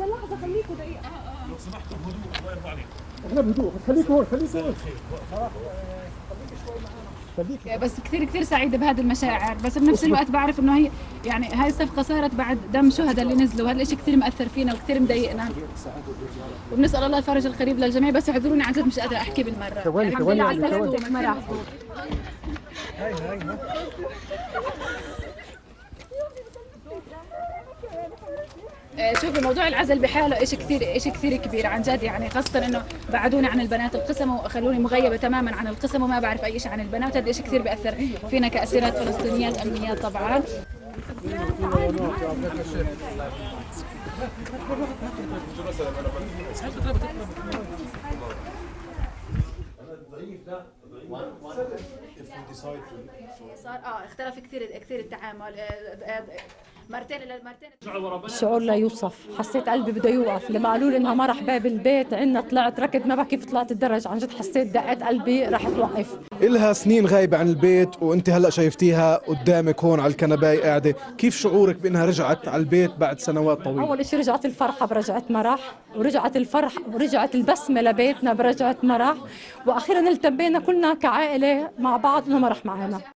لحظة خليكوا دقيقة. لو سمحتوا بهدوء الله يرضى عليكم. احنا بهدوء، خليك هون خليك هون. بس كثير سعيدة بهذه المشاعر، بس بنفس الوقت بعرف انه هي يعني هاي الصفقة صارت بعد دم شهداء اللي نزلوا، هذا الشيء كثير مأثر فينا وكثير مضايقنا. وبنسأل الله الفرج القريب للجميع، بس اعذروني عن جد مش قادرة احكي بالمرة. ثواني ثواني شوفي موضوع العزل بحاله شيء كثير كبير عن جد، يعني خاصة انه بعدوني عن البنات القسم وخلوني مغيبة تماما عن القسم وما بعرف اي شيء عن البنات، هذا شيء كثير بأثر فينا كأسيرات فلسطينيات امنيات طبعا. صار اختلف كثير التعامل، مرتين الشعور لا يوصف، حسيت قلبي بده يوقف لما قالوا لي انها ما راح باب البيت عندنا، طلعت ركض ما بقى كيف طلعت الدرج، عن جد حسيت دقات قلبي راح توقف. إلها سنين غايبة عن البيت وانت هلا شايفتيها قدامك هون على الكنباية قاعدة، كيف شعورك بانها رجعت على البيت بعد سنوات طويلة؟ اول شيء رجعت الفرحة برجعة مرح، ورجعت الفرح ورجعت البسمة لبيتنا برجعة مرح، واخيرا التمينا كلنا كعائلة مع بعض انه مرح معنا.